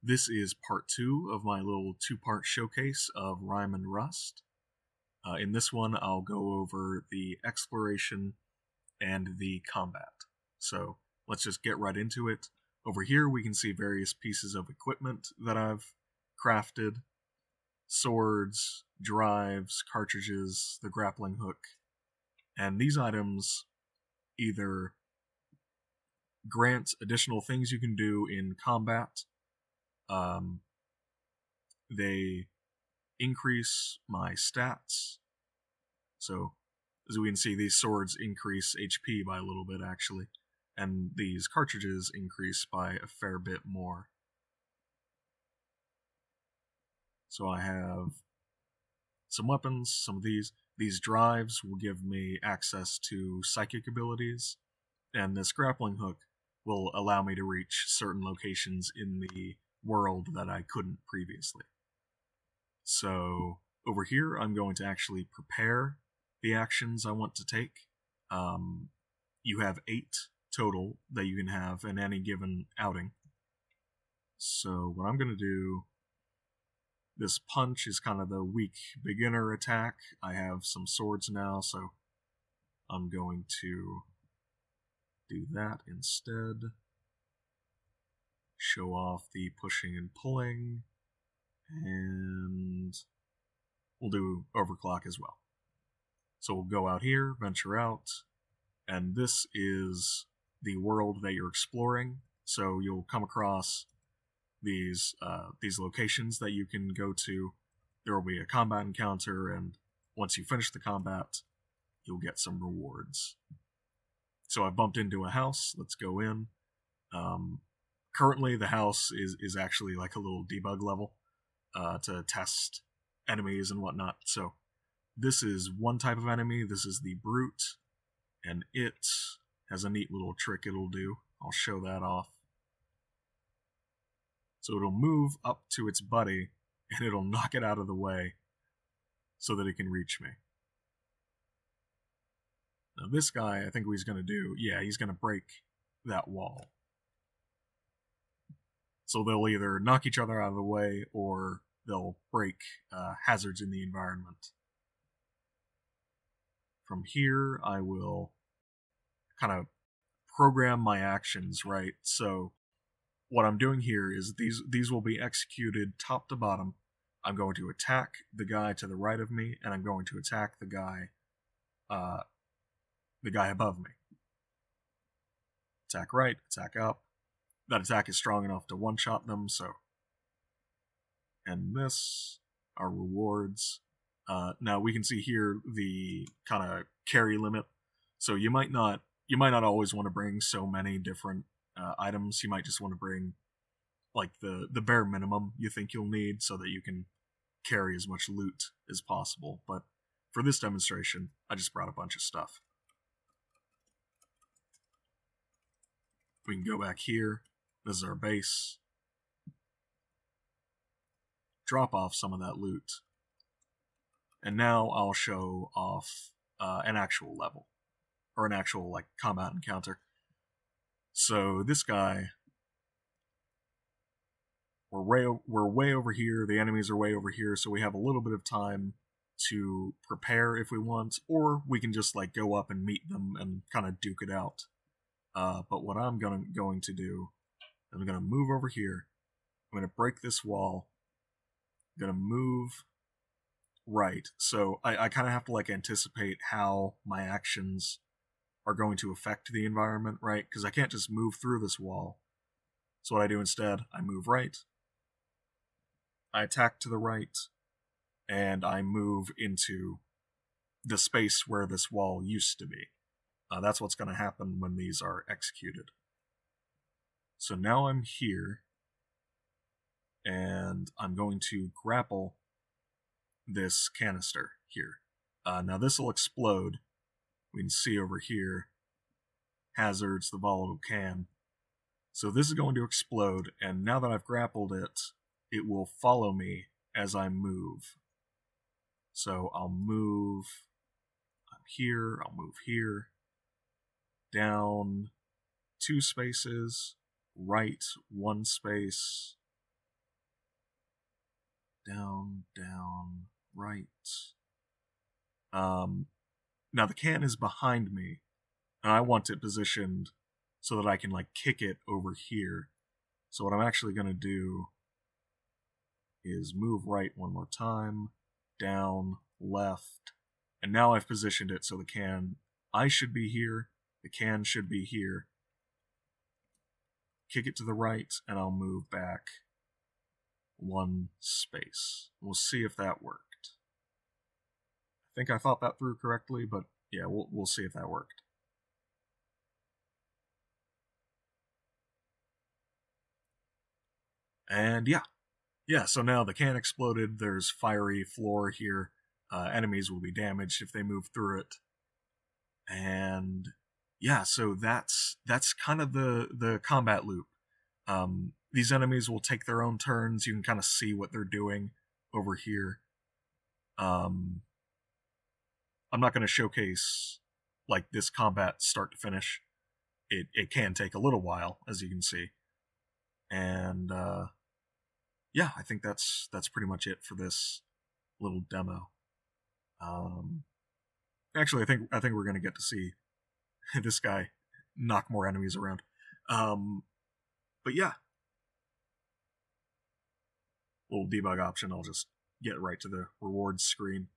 This is part 2 of my little 2-part showcase of Rime and Rust. In this one, I'll go over the exploration and the combat. So let's just get right into it. Over here, we can see various pieces of equipment that I've crafted. Swords, drives, cartridges, the grappling hook. And these items either grant additional things you can do in combat. They increase my stats. So, as we can see, these swords increase HP by a little bit, actually. And these cartridges increase by a fair bit more. So I have some weapons, some of these. These drives will give me access to psychic abilities. And this grappling hook will allow me to reach certain locations in the world that I couldn't previously. So over here, I'm going to actually prepare the actions I want to take. You have 8 total that you can have in any given outing. So what I'm going to do, this punch is kind of the weak beginner attack. I have some swords now, so I'm going to do that instead. Show off the pushing and pulling, and we'll do overclock as well. So we'll go out here, venture out, and this is the world that you're exploring. So you'll come across these locations that you can go to. There will be a combat encounter, and once you finish the combat, you'll get some rewards. So I bumped into a house. Let's go in. Currently, the house is actually like a little debug level to test enemies and whatnot. So this is one type of enemy. This is the Brute, and it has a neat little trick it'll do. I'll show that off. So it'll move up to its buddy, and it'll knock it out of the way so that it can reach me. Now this guy, I think what he's going to do, he's going to break that wall. So they'll either knock each other out of the way, or they'll break hazards in the environment. From here, I will kind of program my actions, right? So what I'm doing here is these will be executed top to bottom. I'm going to attack the guy to the right of me, and I'm going to attack the guy above me. Attack right, attack up. That attack is strong enough to one-shot them, so. And this are rewards. Now we can see here the kind of carry limit. So you might not always want to bring so many different items. You might just want to bring like the bare minimum you think you'll need so that you can carry as much loot as possible. But for this demonstration, I just brought a bunch of stuff. We can go back here. This is our base. Drop off some of that loot. And now I'll show off an actual level. Or an actual like combat encounter. So this guy, we're way over here, the enemies are way over here, so we have a little bit of time to prepare if we want, or we can just like go up and meet them and kind of duke it out. But what I'm going to do, I'm going to move over here. I'm going to break this wall. I'm going to move right. So I kind of have to like anticipate how my actions are going to affect the environment, right? Because I can't just move through this wall. So what I do instead, I move right. I attack to the right. And I move into the space where this wall used to be. That's what's going to happen when these are executed. So now I'm here, and I'm going to grapple this canister here. Now this will explode. We can see over here, hazards, the volatile can. So this is going to explode, and now that I've grappled it, it will follow me as I move. So I'll move, I'm here, I'll move here, down 2 spaces, right 1 space, down, down, right. Now the can is behind me, and I want it positioned so that I can like kick it over here. So what I'm actually going to do is move right one more time, down, left, and now I've positioned it so I should be here, the can should be here. Kick it to the right, and I'll move back one space. We'll see if that worked. I think I thought that through correctly, but yeah, we'll see if that worked. And yeah, so now the can exploded, there's fiery floor here, enemies will be damaged if they move through it. And yeah, so that's kind of the combat loop. These enemies will take their own turns, you can kind of see what they're doing over here. I'm not going to showcase like this combat start to finish. It can take a little while, as you can see. And yeah, I think that's pretty much it for this little demo. Actually, I think we're gonna get to see this guy knock more enemies around. But yeah, little debug option. I'll just get right to the rewards screen,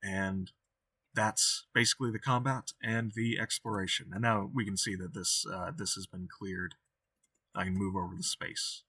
and that's basically the combat and the exploration. And now we can see that this has been cleared. I can move over the space.